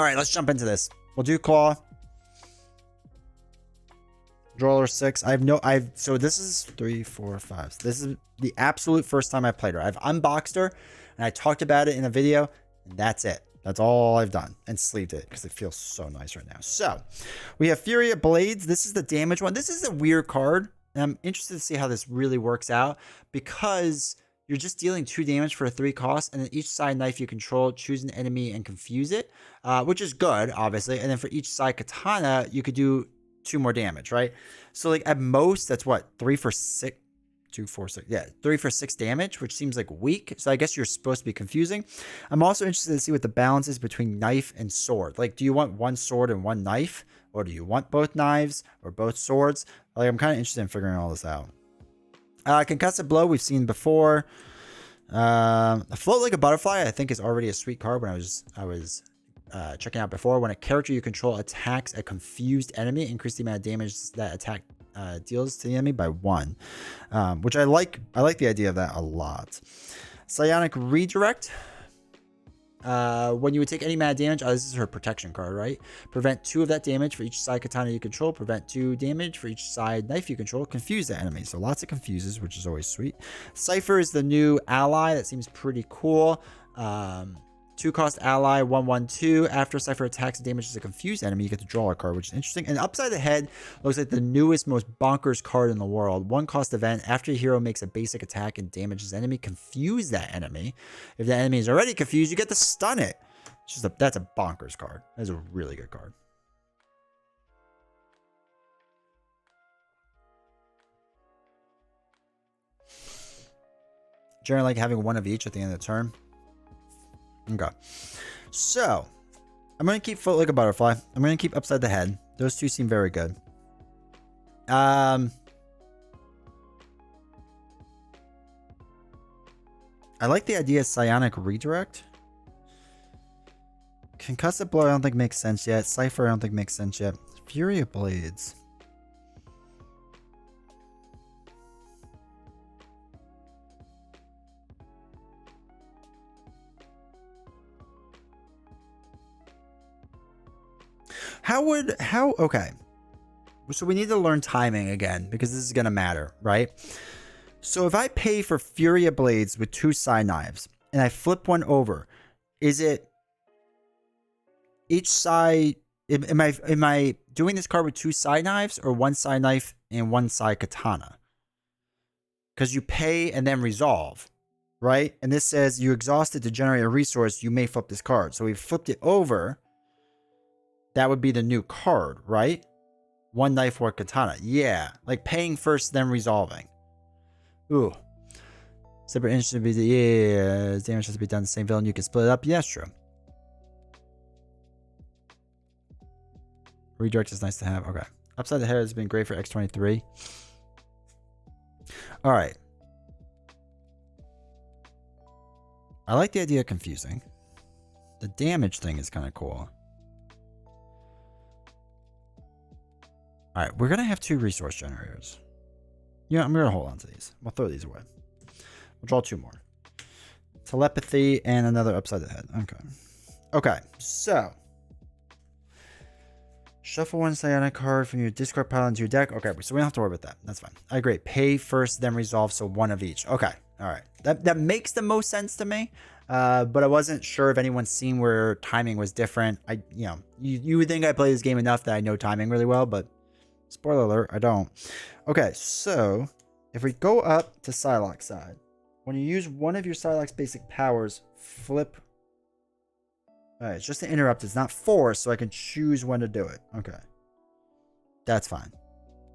All right, let's jump into this. We'll do claw. Drawer 6. So this is 3, 4, 5. So this is the absolute first time I played her. I've unboxed her and I talked about it in a video, and that's it. That's all I've done, and sleeved it because it feels so nice right now. So we have Fury of Blades. This is the damage one. This is a weird card, and I'm interested to see how this really works out because you're just dealing 2 damage for a 3 cost, and then each side knife you control, choose an enemy and confuse it, which is good, obviously. And then for each side katana, you could do 2 more damage, right? So like at most, that's what, 3 for 6. 2, 4, 6. Yeah, 3 for 6 damage, which seems like weak. So I guess you're supposed to be confusing. I'm also interested to see what the balance is between knife and sword. Like, do you want 1 sword and 1 knife? Or do you want both knives or both swords? Like, I'm kind of interested in figuring all this out. Concussive Blow, we've seen before. Float Like a Butterfly, I think is already a sweet card when I was checking out before. When a character you control attacks a confused enemy, increase the amount of damage that attack deals to the enemy by 1, which I like. I like the idea of that a lot. Psionic Redirect. When you would take any amount of damage, this is her protection card, right? Prevent 2 of that damage for each side katana you control. Prevent 2 damage for each side knife you control. Confuse the enemy. So lots of confuses, which is always sweet. Cypher is the new ally. That seems pretty cool. 2 cost ally, 1/1/2. After Cypher attacks and damages a confused enemy, you get to draw a card, which is interesting. And Upside the Head looks like the newest, most bonkers card in the world. 1 cost event. After a hero makes a basic attack and damages enemy, confuse that enemy. If the enemy is already confused, you get to stun it. That's a bonkers card. That's a really good card. Generally like having 1 of each at the end of the turn. Okay, so I'm going to keep Float Like a Butterfly. I'm going to keep Upside the Head. Those 2 seem very good. I like the idea of Psionic Redirect. Concussive Blow I don't think makes sense yet. Cypher I don't think makes sense yet. Fury of Blades. Okay. So we need to learn timing again because this is going to matter, right? So if I pay for Fury of Blades with 2 side knives and I flip 1 over, is it each side? Am I doing this card with 2 side knives or 1 side knife and 1 side katana? Because you pay and then resolve, right? And this says you exhausted to generate a resource, you may flip this card. So we flipped it over. That would be the new card, right? 1 knife or katana. Yeah. Like paying first, then resolving. Ooh. Separate inch should be damage has to be done the same villain. You can split it up. Yeah, that's true. Redirect is nice to have. Okay. Upside the Head has been great for X23. Alright. I like the idea of confusing. The damage thing is kind of cool. Alright, we're going to have 2 resource generators. Yeah, I'm going to hold on to these. We'll throw these away. We'll draw 2 more. Telepathy and another Upside the Head. Okay. Okay, so. Shuffle 1 Psionic card from your discard pile into your deck. Okay, so we don't have to worry about that. That's fine. I agree. Pay first, then resolve, so 1 of each. Okay, alright. That makes the most sense to me. But I wasn't sure if anyone's seen where timing was different. You would think I play this game enough that I know timing really well, but spoiler alert, I don't. Okay, so if we go up to Psylocke's side, when you use 1 of your Psylocke's basic powers, flip. Alright, it's just an interrupt. It's not forced, so I can choose when to do it. Okay. That's fine.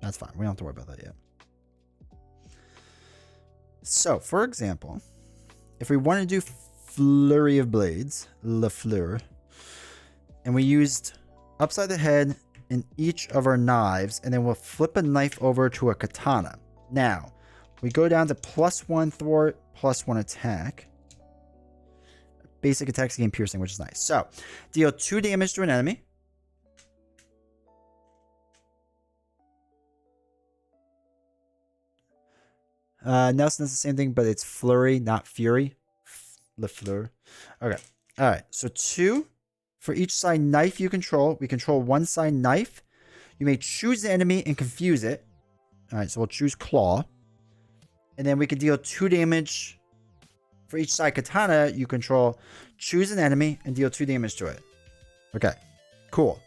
That's fine. We don't have to worry about that yet. So, for example, if we want to do Flurry of Blades, Le Fleur, and we used Upside the Head in each of our knives, and then we'll flip a knife over to a katana. Now, we go down to +1 thwart, +1 attack. Basic attacks gain piercing, which is nice. So, deal 2 damage to an enemy. Nelson does the same thing, but it's flurry, not fury. Le fleur. Okay. All right. So 2 For each side knife you control, we control one side knife. You may choose the enemy and confuse it. All right, so we'll choose claw. And then we can deal 2 damage. For each side katana you control, choose an enemy and deal 2 damage to it. Okay, cool.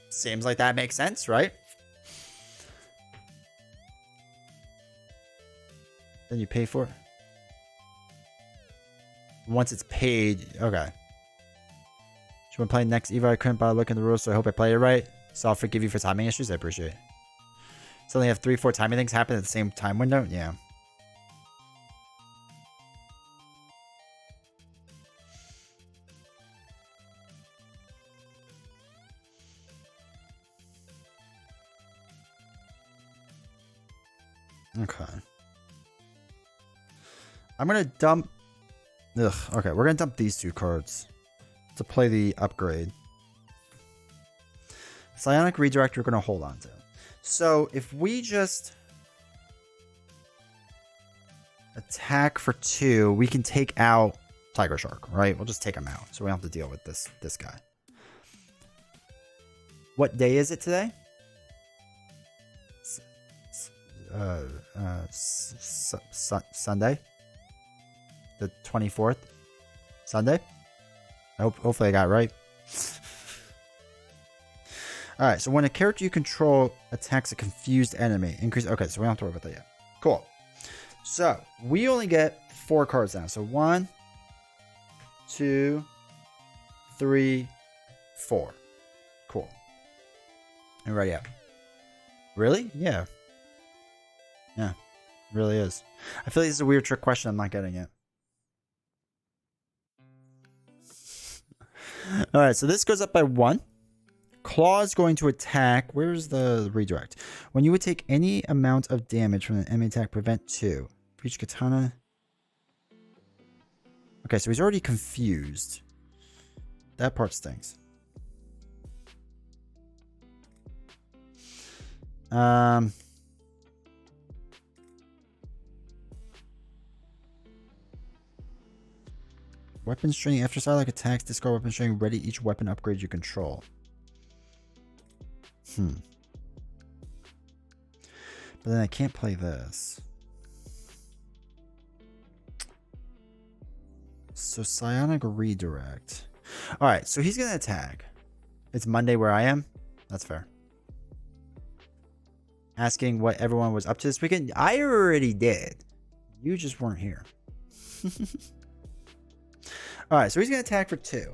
Seems like that makes sense, right? Then you pay for it. Once it's paid, okay. Should we play next Eva? I couldn't bother looking at the rules, so I hope I played it right. So I'll forgive you for timing issues. I appreciate it. So they have 3-4 timing things happen at the same time window? Yeah. Okay. I'm going to dump... Ugh. Okay, we're going to dump these 2 cards to play the upgrade. Psionic Redirect we're going to hold on to. So if we just attack for 2, we can take out Tiger Shark, right? We'll just take him out. So we don't have to deal with this guy. What day is it today? Sunday, the 24th. Sunday. Hopefully I got it right. All right. So when a character you control attacks a confused enemy, increase. Okay, so we don't have to worry about that yet. Cool. So we only get 4 cards now. So 1, 2, 3, 4. Cool. And ready up. Really? Yeah. Yeah, really is. I feel like this is a weird trick question. I'm not getting it. All right, so this goes up by 1. Claw is going to attack. Where's the redirect? When you would take any amount of damage from an enemy attack, prevent 2. For each katana. Okay, so he's already confused. That part stinks. Weapon string. After Psylocke attacks, discard weapon string. Ready each weapon upgrade you control. But then I can't play this. So Psionic Redirect. Alright, so he's going to attack. It's Monday where I am. That's fair. Asking what everyone was up to this weekend. I already did. You just weren't here. Alright, so he's going to attack for 2.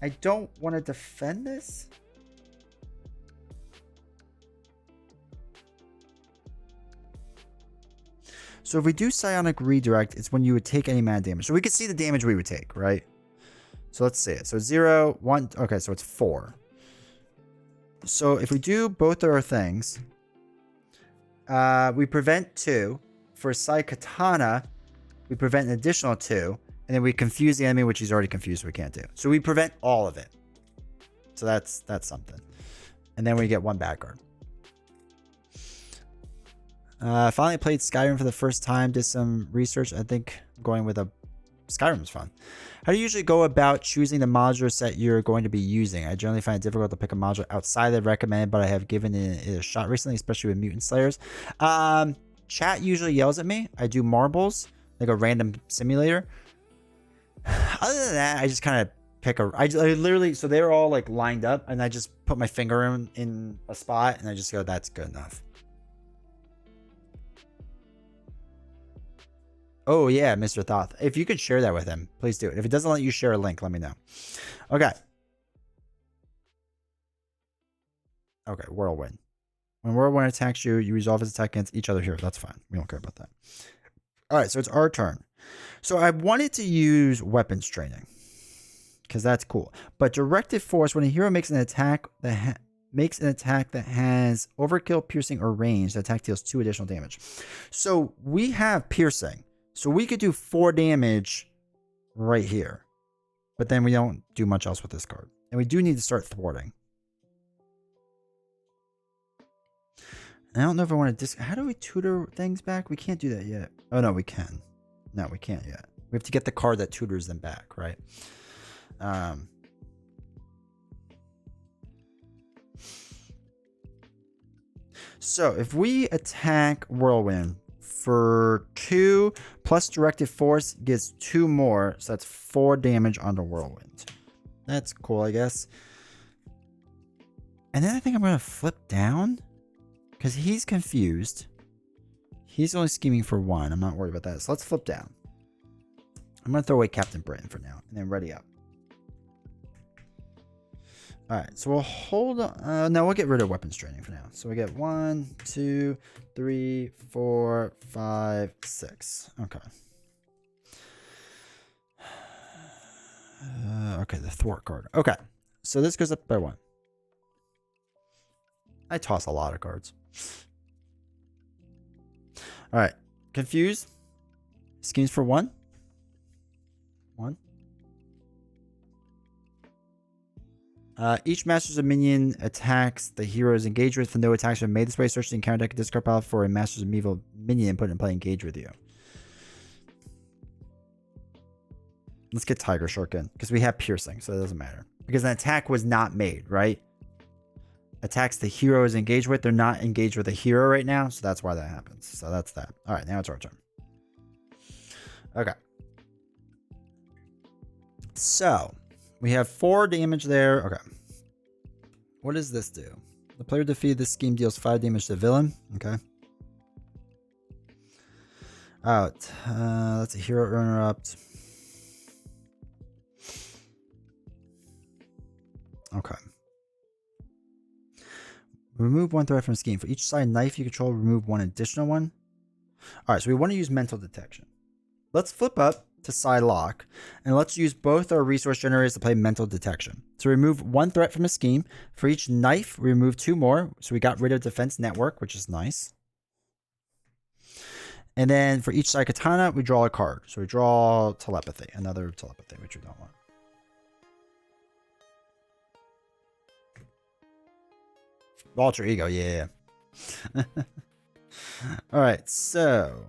I don't want to defend this. So if we do Psionic Redirect, it's when you would take any mana damage. So we could see the damage we would take, right? So let's see it. So 0, 1. Okay, so it's 4. So if we do both of our things, we prevent 2. For Sai Katana, we prevent an additional 2. And then we confuse the enemy, which he's already confused, so we can't do. So we prevent all of it. So that's something. And then we get 1 bad card. Finally played Skyrim for the first time. Did some research. I think going with Skyrim's fun. How do you usually go about choosing the modular set you're going to be using? I generally find it difficult to pick a module outside the recommended, but I have given it a shot recently, especially with Mutant Slayers. Chat usually yells at me. I do marbles, like a random simulator. Other than that, I just kind of pick I literally, so they're all like lined up, and I just put my finger in a spot, and I just go, that's good enough. Oh yeah, Mr. Thoth. If you could share that with him, please do it. If it doesn't let you share a link, let me know. Okay. Okay, Whirlwind. When Whirlwind attacks you, you resolve his attack against each other here. That's fine. We don't care about that. All right, so it's our turn. So I wanted to use weapons training because that's cool. But directed force, when a hero makes an attack that has overkill, piercing, or range, the attack deals 2 additional damage. So we have piercing. So we could do 4 damage right here. But then we don't do much else with this card. And we do need to start thwarting. I don't know if I want to how do we tutor things back? We can't do that yet. Oh no, we can. No, we can't yet. We have to get the card that tutors them back, right? So if we attack Whirlwind for 2 plus directed force gets 2 more, so that's 4 damage on the Whirlwind. That's cool, I guess. And then I think I'm gonna flip down because he's confused. He's only scheming for 1. I'm not worried about that. So let's flip down. I'm gonna throw away Captain Britain for now and then ready up. All right, so we'll hold on. No, we'll get rid of weapons training for now. So we get 1, 2, 3, 4, 5, 6. Okay. Okay, the thwart card. Okay, so this goes up by 1. I toss a lot of cards. All right, confused. Schemes for 1. 1. Each Masters of Minion attacks the hero is engaged with. For no attacks are made this way, search the encounter deck and discard pile for a Masters of Evil minion and put it in play engage with you. Let's get Tiger Shark in because we have piercing, so it doesn't matter. Because an attack was not made, right? Attacks the hero is engaged with. They're not engaged with a hero right now, so that's why that happens. So that's that. All right, now it's our turn. Okay. So we have 4 damage there. Okay. What does this do? The player defeated this scheme deals 5 damage to the villain. Okay. Out. That's a hero interrupt. Okay. Remove 1 threat from scheme. For each side knife you control, remove 1 additional one. All right, so we want to use mental detection. Let's flip up to Psylocke, and let's use both our resource generators to play mental detection. So remove 1 threat from a scheme. For each knife, we remove 2 more. So we got rid of defense network, which is nice. And then for each side katana, we draw a card. So we draw telepathy, another telepathy, which we don't want. Alter ego, yeah. All right, so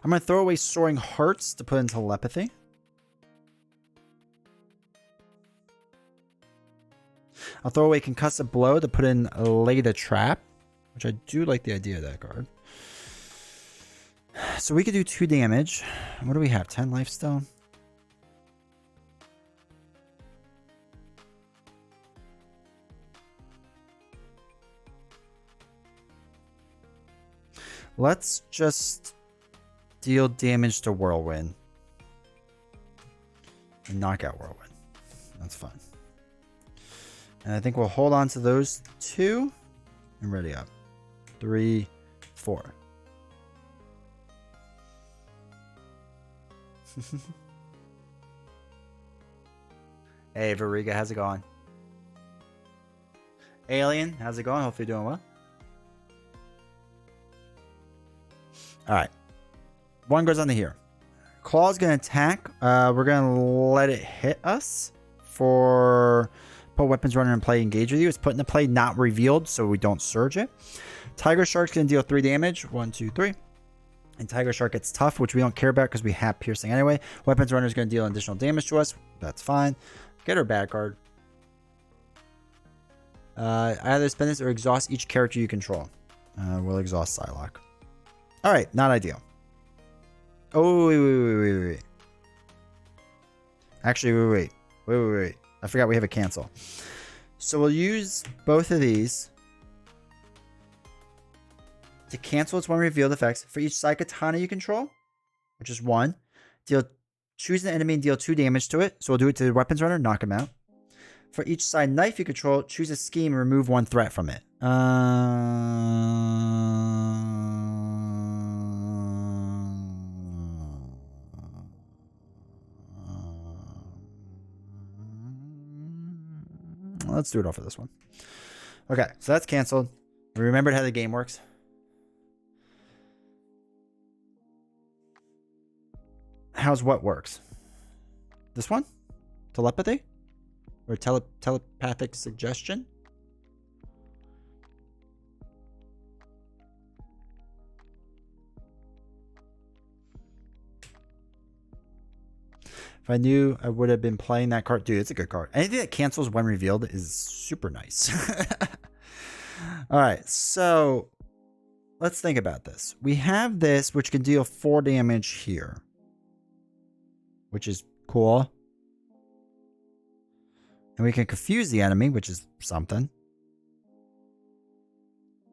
I'm going to throw away Soaring Hearts to put in telepathy. I'll throw away Concussive Blow to put in Lay the Trap, which I do like the idea of that card. So we could do 2 damage. What do we have? 10 life still? Let's just deal damage to Whirlwind. And knock out Whirlwind. That's fine. And I think we'll hold on to those 2. And ready up. 3, 4. Hey, Veriga, how's it going? Alien, how's it going? Hopefully you're doing well. All right. 1 goes on to here. Claw's going to attack. We're going to let it hit us for put weapons runner and play engage with you. It's put into play not revealed, so we don't surge it. Tiger Shark's going to deal 3 damage. 1, 2, 3. And Tiger Shark gets tough, which we don't care about because we have piercing anyway. Weapons runner is going to deal additional damage to us. That's fine. Get our bad card. Either spend this or exhaust each character you control. We'll exhaust Psylocke. All right, not ideal. Oh, wait. Actually, wait. I forgot we have a cancel. So we'll use both of these to cancel its 1 revealed effects. For each side katana you control, which is 1, choose an enemy and deal 2 damage to it. So we'll do it to the weapons runner, knock him out. For each side knife you control, choose a scheme and remove 1 threat from it. Let's do it all for this one. Okay, so that's canceled. We remembered how the game works. How's what works? This one? Telepathy? Or telepathic suggestion? If I knew, I would have been playing that card. Dude, it's a good card. Anything that cancels when revealed is super nice. All right, so let's think about this. We have this, which can deal 4 damage here, which is cool. And we can confuse the enemy, which is something.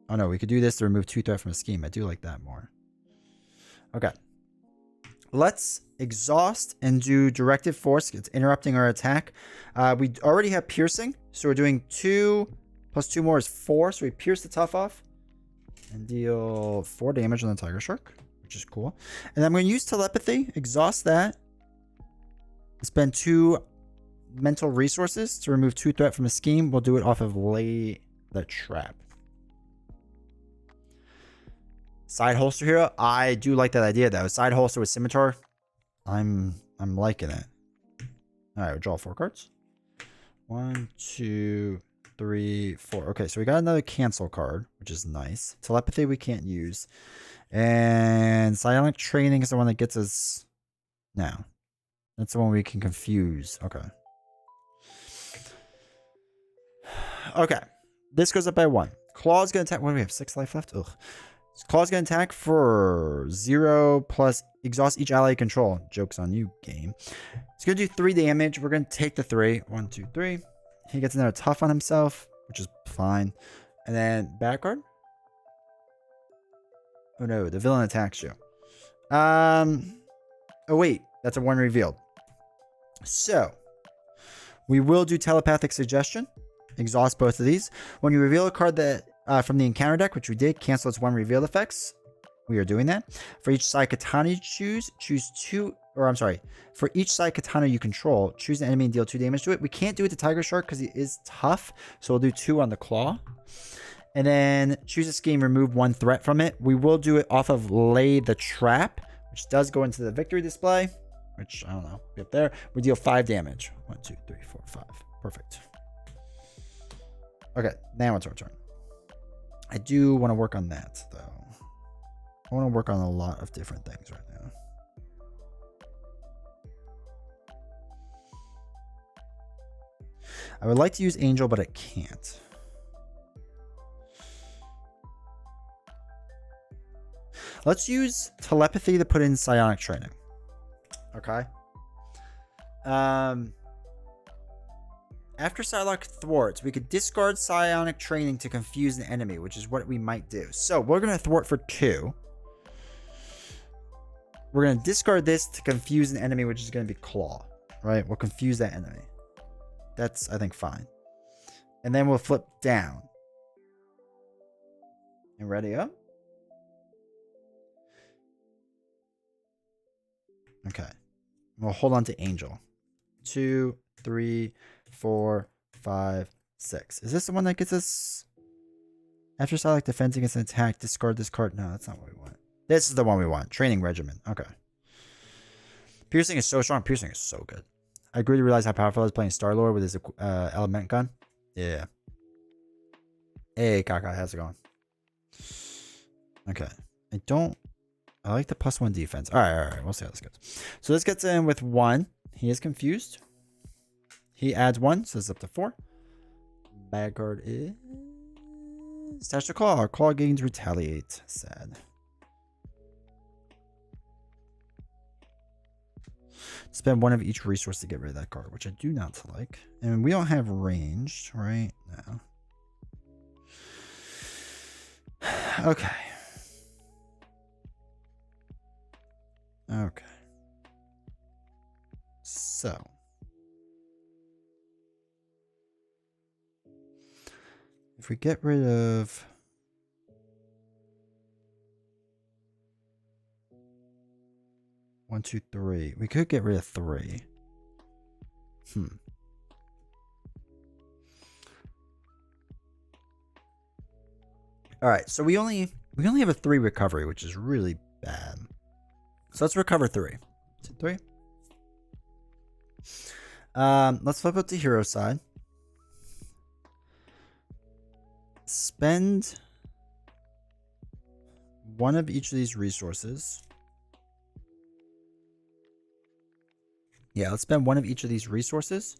Oh no, we could do this to remove 2 threat from a scheme. I do like that more. Okay. Let's exhaust and do directive force. It's interrupting our attack. We already have piercing, so we're doing 2 plus 2 more is 4. So we pierce the tough off and deal 4 damage on the tiger shark, which is cool. And I'm going to use telepathy, exhaust that, spend 2 mental resources to remove 2 threat from a scheme. We'll do it off of lay the trap. Side holster hero. I do like that idea though. Side holster with scimitar. I'm liking it. All right, we'll draw 4 cards. 1, 2, 3, 4. Okay, so we got another cancel card, which is nice. Telepathy we can't use. And psionic training is the one that gets us. No. That's the one we can confuse. Okay. Okay. This goes up by 1. Claw's gonna attack. What do we have? 6 life left? Ugh. Claw's gonna attack for 0 plus exhaust each ally control. Joke's on you, game. It's gonna do 3 damage. We're gonna take the 3. 1, 2, 3. He gets another tough on himself, which is fine. And then back guard. Oh no, the villain attacks you. Oh wait, that's a 1 revealed. So we will do telepathic suggestion. Exhaust both of these. When you reveal a card that from the encounter deck, which we did, cancel its 1 reveal effects. We are doing that. For each side katana you choose 2, or I'm sorry, for each side katana you control, choose an enemy and deal 2 damage to it. We can't do it to Tiger Shark because he is tough, so we'll do 2 on the claw. And then choose a scheme, remove 1 threat from it. We will do it off of lay the trap, which does go into the victory display, which I don't know, up there. We deal 5 damage. 1, 2, 3, 4, 5. Perfect. Okay, now it's our turn. I do want to work on that, though. I want to work on a lot of different things right now. I would like to use Angel, but I can't. Let's use telepathy to put in psionic training. Okay. After Psylocke thwarts, we could discard psionic training to confuse the enemy, which is what we might do. So we're going to thwart for 2. We're going to discard this to confuse an enemy, which is going to be claw, right? We'll confuse that enemy. That's, I think, fine. And then we'll flip down. And ready up. Okay. We'll hold on to Angel. 2, 3, 4, 5, 6. Is this the one that gets us? After Psylocke defends against an attack, discard this card. No, that's not what we want. This is the one we want. Training regimen. Okay. Piercing is so strong. Piercing is so good. I grew to realize how powerful I was playing Star-Lord with his element gun. Yeah. Hey, Kaka. How's it going? Okay. I like the +1 defense. All right. We'll see how this goes. So this gets in with 1. He is confused. He adds 1, so it's up to 4. Bad card is Stash the Claw. Claw gains retaliate. Sad. Spend 1 of each resource to get rid of that card, which I do not like. And we don't have ranged, right? No. Okay. Okay. So. If we get rid of... One, 2, 3. We could get rid of 3. All right, so we only have a 3 recovery, which is really bad. So let's recover 3. 2, 3. Let's flip up to hero side. Spend 1 of each of these resources. Yeah, let's spend one of each of these resources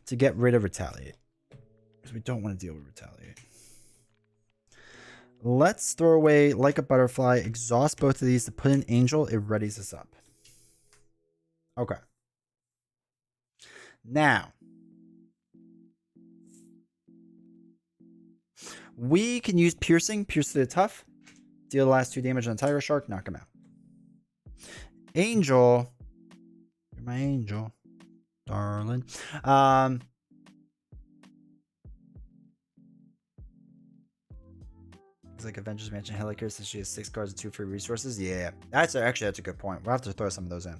to get rid of Retaliate. Because we don't want to deal with Retaliate. Let's throw away Like a Butterfly, exhaust both of these to put in Angel. It readies us up. Okay. Now, we can use Piercing, pierce to the tough, deal the last 2 damage on the Tiger Shark, knock him out. Angel, you're my angel, darling. It's like Avengers Mansion Helicare since she has 6 cards and 2 free resources. Yeah, that's a good point. We'll have to throw some of those in.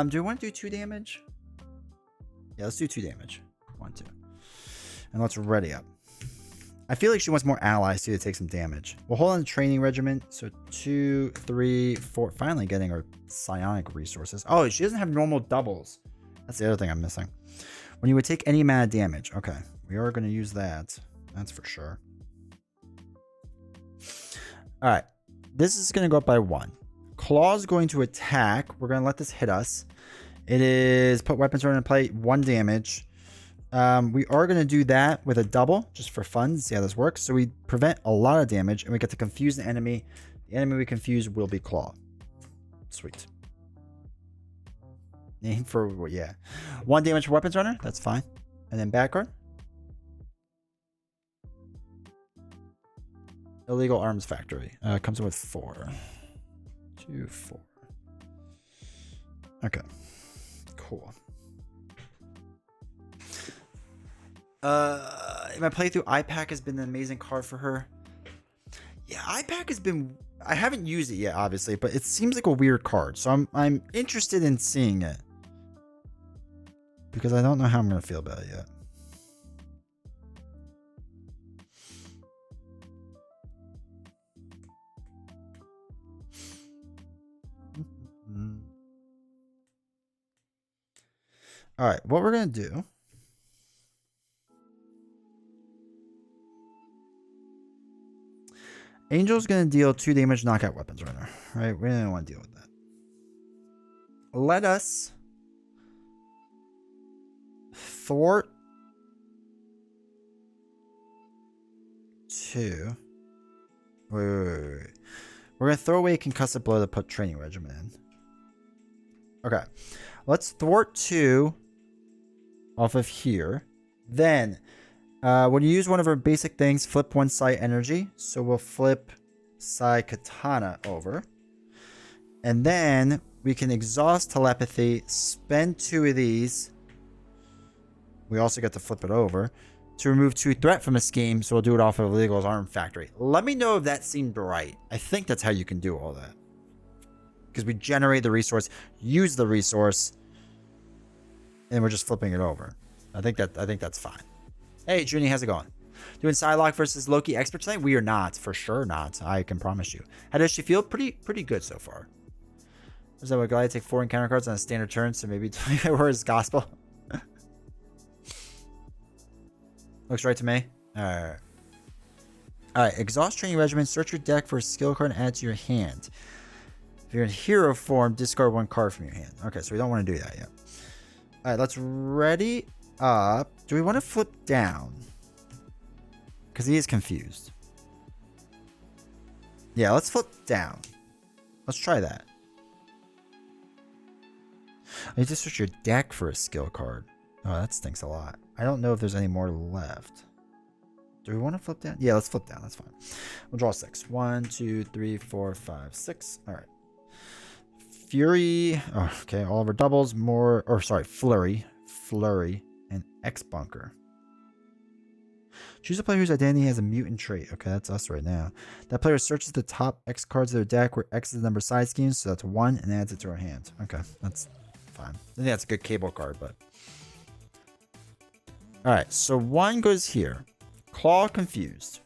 Do we want to do 2 damage? Yeah, let's do 2 damage. 1, 2. And let's ready up. I feel like she wants more allies too to take some damage. We'll hold on to training regiment. So 2, 3, 4. Finally getting our psionic resources. Oh, she doesn't have normal doubles. That's the other thing I'm missing. When you would take any amount of damage. Okay, we are going to use that. That's for sure. All right, this is going to go up by 1. Claw's going to attack. We're going to let this hit us. It is put weapons in play, 1 damage. We are going to do that with a double just for fun. See how this works. So we prevent a lot of damage and we get to confuse the enemy. The enemy we confuse will be Claw. Sweet. Name for, yeah. 1 damage for weapons runner. That's fine. And then back card. Illegal Arms Factory. Comes in with 4. 2, 4. Okay. Cool. In my playthrough, IPAC has been an amazing card for her. Yeah, IPAC has been... I haven't used it yet, obviously, but it seems like a weird card. So I'm interested in seeing it. Because I don't know how I'm going to feel about it yet. All right, what we're going to do... Angel's going to deal 2 damage, knockout weapons runner. Right? We don't want to deal with that. Let us thwart 2. Wait. We're going to throw away concussive blow to put training regimen in. Okay. Let's thwart 2 off of here. Then... when you use one of our basic things, flip 1 Psi Energy. So we'll flip Psi Katana over. And then we can exhaust Telepathy, spend 2 of these. We also get to flip it over to remove 2 threat from a scheme. So we'll do it off of Illegal's Arm Factory. Let me know if that seemed right. I think that's how you can do all that. Because we generate the resource, use the resource, and we're just flipping it over. I think that's fine. Hey, Junie, how's it going? Doing Psylocke versus Loki expert tonight? We are not, for sure not. I can promise you. How does she feel? Pretty good so far. Is that what Goliath take 4 encounter cards on a standard turn? So maybe 25 words gospel. Looks right to me. Alright. Alright, exhaust training regimen. Search your deck for a skill card and add it to your hand. If you're in hero form, discard 1 card from your hand. Okay, so we don't want to do that yet. Alright, let's ready up. Do we want to flip down? Because he is confused. Yeah, let's flip down. Let's try that. I need to search your deck for a skill card. Oh, that stinks a lot. I don't know if there's any more left. Do we want to flip down? Yeah, let's flip down. That's fine. We'll draw 6. 1, 2, 3, 4, 5, 6. All right. Fury. Oh, okay. All of our doubles. Flurry. And X Bunker. Choose a player whose identity has a mutant trait. Okay, that's us right now. That player searches the top X cards of their deck where X is the number of side schemes, so that's 1, and adds it to our hand. Okay, that's fine. I think that's a good cable card, but... Alright, so 1 goes here. Claw confused.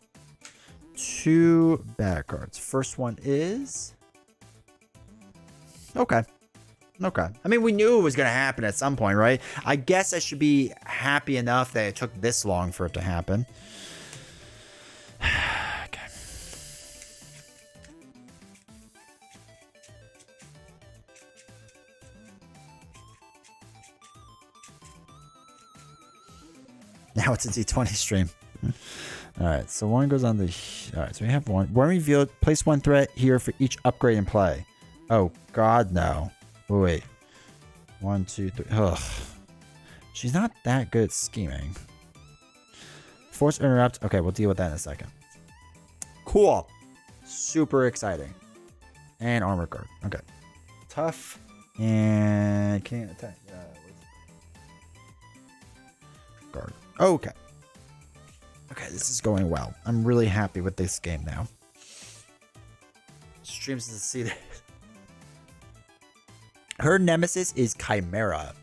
2 bad cards. First one is... Okay. Okay. I mean, we knew it was going to happen at some point, right? I guess I should be happy enough that it took this long for it to happen. Okay. Now it's a D20 stream. Alright, so one goes on the... Alright, so we have one. When revealed, place one threat here for each upgrade in play. Oh, God, no. Wait. 1, 2, 3. Ugh. She's not that good at scheming. Force interrupt. Okay, we'll deal with that in a second. Cool. Super exciting. And armor guard. Okay. Tough. And can't attack. Guard. Okay. Okay, this is going well. I'm really happy with this game now. Streams to see that. Her nemesis is Chimera.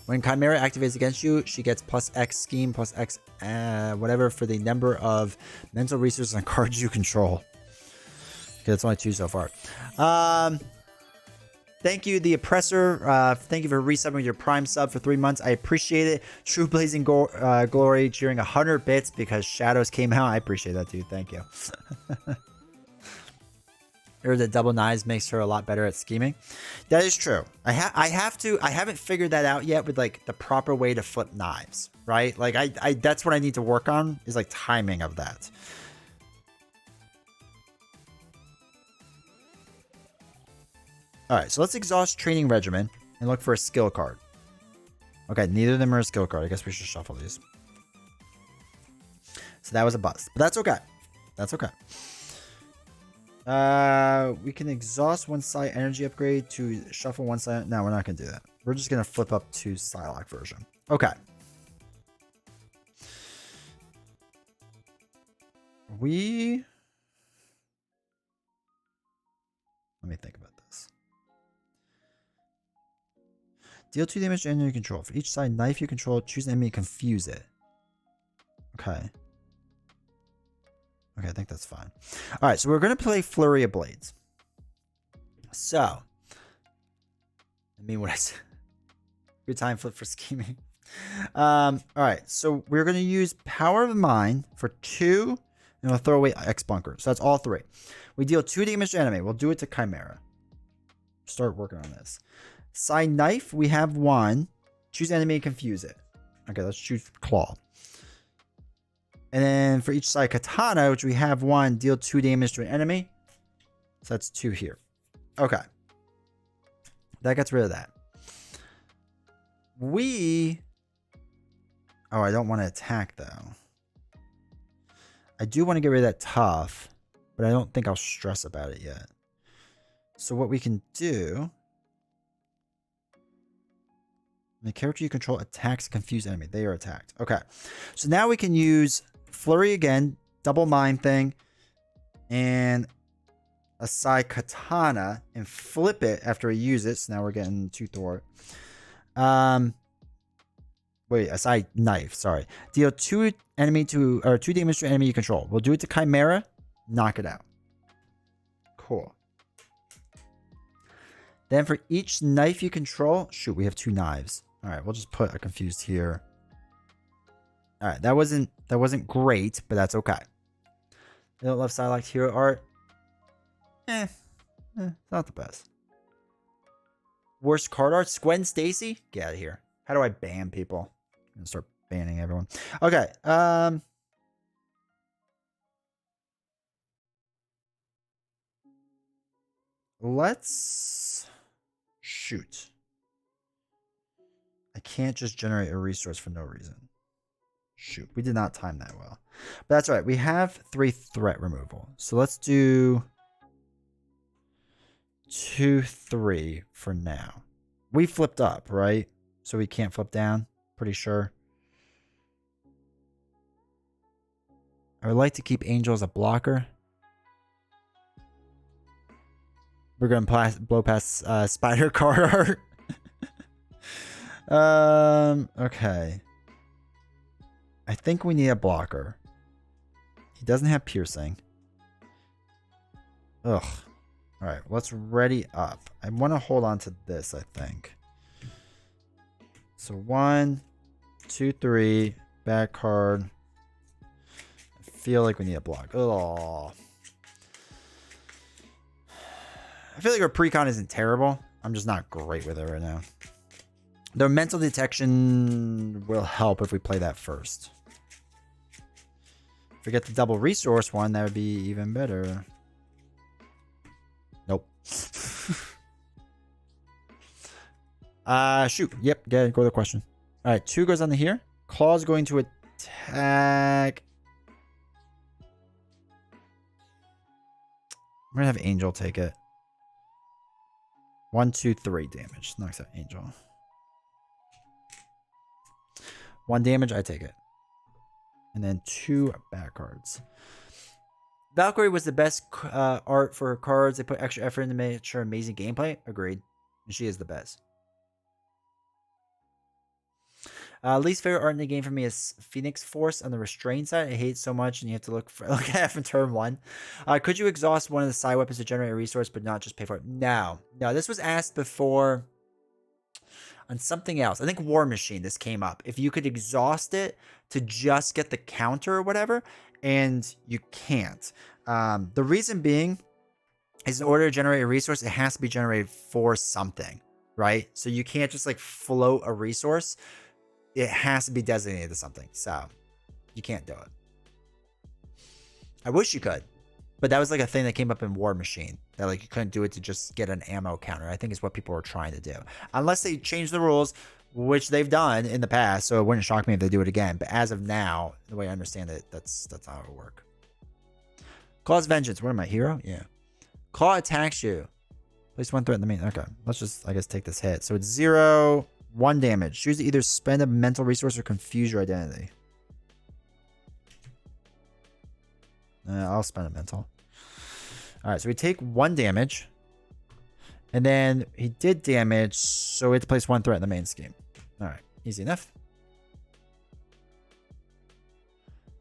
When Chimera activates against you, she gets plus X scheme, plus X whatever for the number of mental resources and cards you control. Okay, that's only 2 so far. Thank you, the Oppressor. Thank you for resubbing with your Prime sub for 3 months. I appreciate it. True Blazing Glory cheering 100 bits because Shadows came out. I appreciate that, dude. Thank you. Or the double knives makes her a lot better at scheming. That is true. I haven't figured that out yet with like the proper way to flip knives, right? Like I that's what I need to work on is like timing of that. All right, so let's exhaust training regimen and look for a skill card. Okay, neither of them are a skill card. I guess we should shuffle these. So that was a bust, but that's okay. That's okay. We can exhaust one side energy upgrade to shuffle one side. No, we're not going to do that. We're just going to flip up to Psylocke version. Okay. Let me think about this. Deal 2 damage to enemy you control. For each side knife you control, choose an enemy and confuse it. Okay. Okay, I think that's fine. All right, so we're going to play Flurry of Blades. So, I mean what I said. Good time flip for scheming. All right, so we're going to use Power of the Mind for 2, and we'll throw away X Bunker. So that's all 3. We deal 2 damage to enemy. We'll do it to Chimera. Start working on this. Side Knife, we have 1. Choose enemy and confuse it. Okay, let's choose Claw. And then for each side Katana, which we have 1, deal 2 damage to an enemy. So that's 2 here. Okay. That gets rid of that. Oh, I don't want to attack, though. I do want to get rid of that tough, but I don't think I'll stress about it yet. So what we can do... The character you control attacks confused enemy. They are attacked. Okay. So now we can use Flurry again, double mind thing, and a side Katana and flip it after we use it. So now we're getting 2 thwart. Wait, a side knife, sorry. Deal 2 damage to enemy you control. We'll do it to Chimera, knock it out. Cool. Then for each knife you control, shoot, we have 2 knives. All right, we'll just put a confused here. All right, that wasn't great, but that's okay. I don't love Psylocke hero art. It's not the best. Worst card art, Gwen Stacy? Get out of here. How do I ban people? I'm gonna start banning everyone. Okay. Let's shoot. I can't just generate a resource for no reason. Shoot, we did not time that well. But that's all right. We have 3 threat removal. So let's do 2, 3 for now. We flipped up, right? So we can't flip down. Pretty sure. I would like to keep Angel as a blocker. We're going to blow past Spider card art. Okay. I think we need a blocker. He doesn't have piercing. Ugh. Alright, let's ready up. I want to hold on to this, I think. So 1, 2, 3. Back card. I feel like we need a block. Oh. I feel like our Precon isn't terrible. I'm just not great with it right now. Their mental detection will help if we play that first. If we get the double resource one, that would be even better. Nope. Shoot. Yep. Go to the question. All right. 2 goes on to here. Claw's going to attack. I'm going to have Angel take it. 1, 2, 3 damage. Knocks out Angel. 1 damage. I take it. And then 2 back cards. Valkyrie was the best art for her cards. They put extra effort into make sure amazing gameplay. Agreed. And she is the best. Least favorite art in the game for me is Phoenix Force on the restrain side. I hate it so much, and you have to look at it from turn 1. Could you exhaust one of the side weapons to generate a resource, but not just pay for it? No. This was asked before on something else. I think War Machine. This came up. If you could exhaust it to just get the counter or whatever, and you can't. The reason being is in order to generate a resource, it has to be generated for something, right? So you can't just like float a resource. It has to be designated to something. So you can't do it. I wish you could, but that was like a thing that came up in War Machine, that like you couldn't do it to just get an ammo counter. I think is what people are trying to do, unless they change the rules, which they've done in the past. So it wouldn't shock me if they do it again. But as of now, the way I understand it, that's how it will work. Claw's Vengeance. What am I, hero? Yeah. Claw attacks you. Place 1 threat in the main. Okay, let's just, I guess, take this hit. So it's 0, 1 damage. Choose to either spend a mental resource or confuse your identity. I'll spend a mental. All right, so we take 1 damage. And then he did damage, so we have to place 1 threat in the main scheme. All right, easy enough.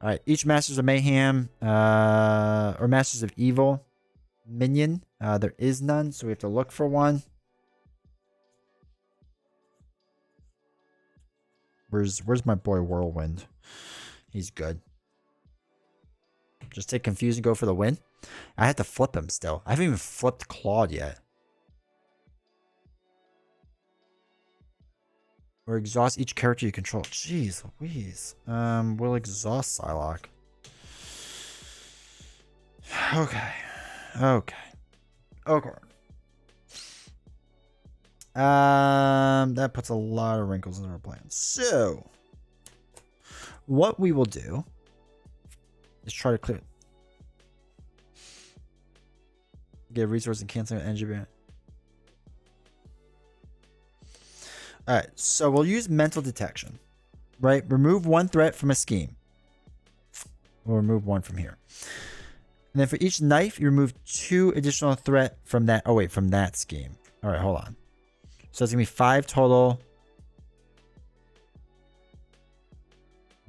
All right, each Masters of Mayhem or Masters of Evil minion, there is none, so we have to look for one. Where's my boy Whirlwind? He's good. Just take Confuse and go for the win. I have to flip him still. I haven't even flipped Claude yet. Or exhaust each character you control. Jeez Louise. We'll exhaust Psylocke. Okay. That puts a lot of wrinkles in our plan. So, what we will do is try to clear. Get a resource and cancel an energy ban. Alright, so we'll use mental detection. Right? Remove 1 threat from a scheme. We'll remove 1 from here. And then for each knife, you remove 2 additional threat from that. Oh, wait, from that scheme. Alright, hold on. So it's going to be 5 total.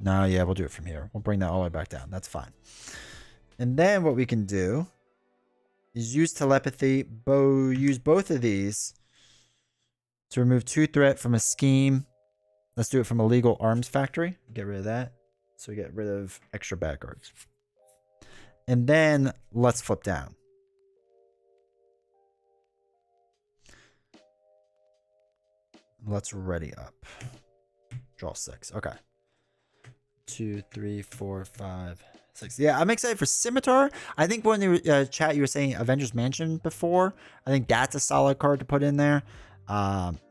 No, yeah, we'll do it from here. We'll bring that all the way back down. That's fine. And then what we can do is use telepathy. Use both of these to remove 2 threat from a scheme. Let's do it from a legal arms factory. Get rid of that. So we get rid of extra bad cards. And then let's flip down. Let's ready up. Draw 6. Okay. 2, 3, 4, 5, 6. Yeah, I'm excited for Scimitar. I think when you chat, you were saying Avengers Mansion before. I think that's a solid card to put in there.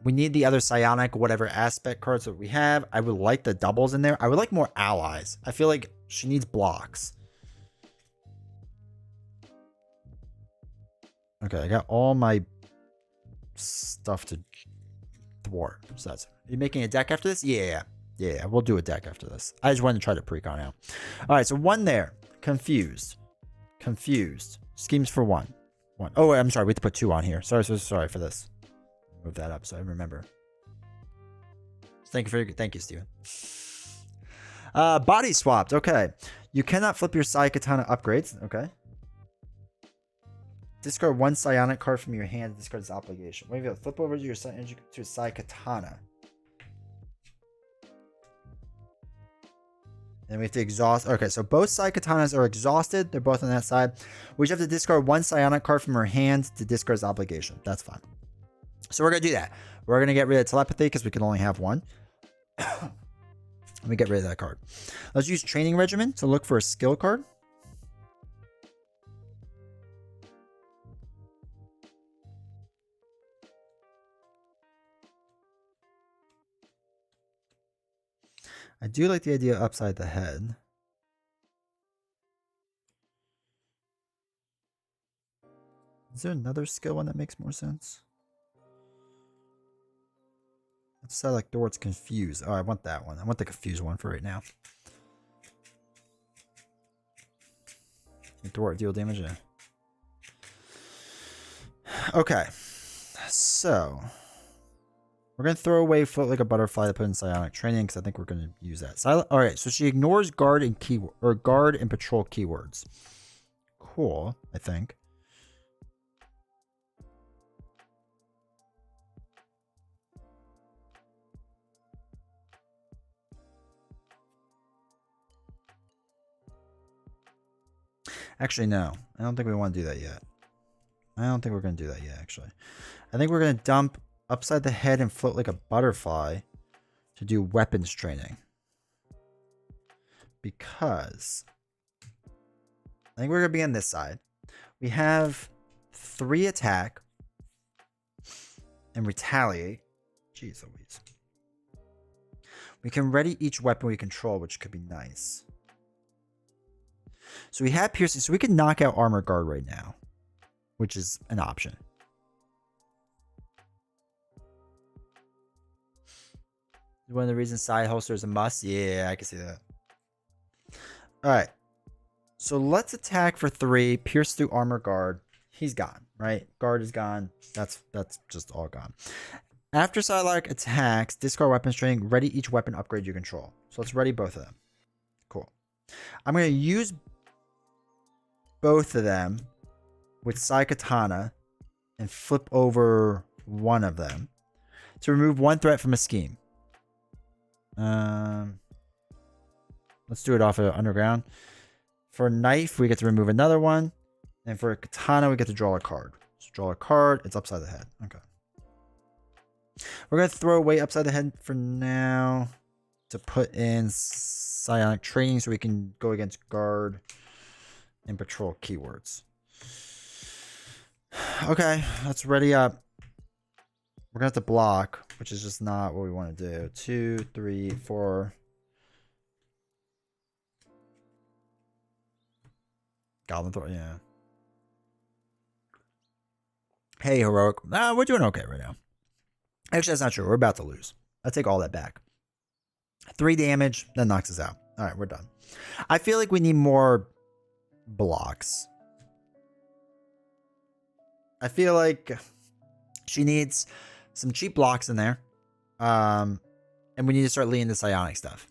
We need the other psionic, whatever aspect cards that we have. I would like the doubles in there. I would like more allies. I feel like she needs blocks. Okay, I got all my stuff to thwart. So that's. Are you making a deck after this? Yeah, we'll do a deck after this. I just wanted to try to precon out. All right, so 1 there. Confused. Schemes for 1. Oh, wait, I'm sorry. We have to put 2 on here. Sorry for this. Move that up so I remember. Thank you, Steven. Body swapped. Okay. You cannot flip your Sai Katana upgrades. Okay. Discard 1 psionic card from your hand. Discard its obligation. Wait, flip over to your Sai Katana. And we have to exhaust. Okay, so both Sai Katanas are exhausted. They're both on that side. We just have to discard 1 psionic card from her hand to discard its obligation. That's fine. So we're going to do that. We're going to get rid of telepathy because we can only have one. Let me get rid of that card. Let's use training regimen to look for a skill card. I do like the idea of upside the head. Is there another skill one that makes more sense? Let's say like Dort's confused. Oh, I want that one. I want the confused one for right now. Dort deal damage. Yeah. Okay. So we're gonna throw away float like a butterfly to put in psionic training because I think we're gonna use that. All right. So she ignores guard and keyword or guard and patrol keywords. Cool. I think. Actually, no. I don't think we want to do that yet. I don't think we're going to do that yet, actually. I think we're going to dump upside the head and float like a butterfly to do weapons training. Because I think we're going to be on this side. We have 3 attack and retaliate. Jeez Louise. We can ready each weapon we control, which could be nice. So we have piercing, so we can knock out armor guard right now, which is an option. One of the reasons side holster is a must. Yeah, I can see that. All right. So let's attack for 3, pierce through armor guard. He's gone, right? Guard is gone. That's just all gone. After Psylocke attacks, discard weapons training, ready each weapon upgrade you control. So let's ready both of them. Cool. I'm going to use both of them with Psy Katana and flip over one of them to remove 1 threat from a scheme. Let's do it off of underground. For a knife, we get to remove another one. And for a katana, we get to draw a card. So draw a card. It's upside the head. Okay. We're going to throw away upside the head for now to put in psionic training so we can go against guard and patrol keywords. Okay, let's ready up. We're going to have to block, which is just not what we want to do. 2, 3, 4. Goblin throw, yeah. Hey, heroic. Nah, we're doing okay right now. Actually, that's not true. We're about to lose. I take all that back. 3 damage, that knocks us out. All right, we're done. I feel like we need more blocks. I feel like she needs some cheap blocks in there. And we need to start leaning the psionic stuff.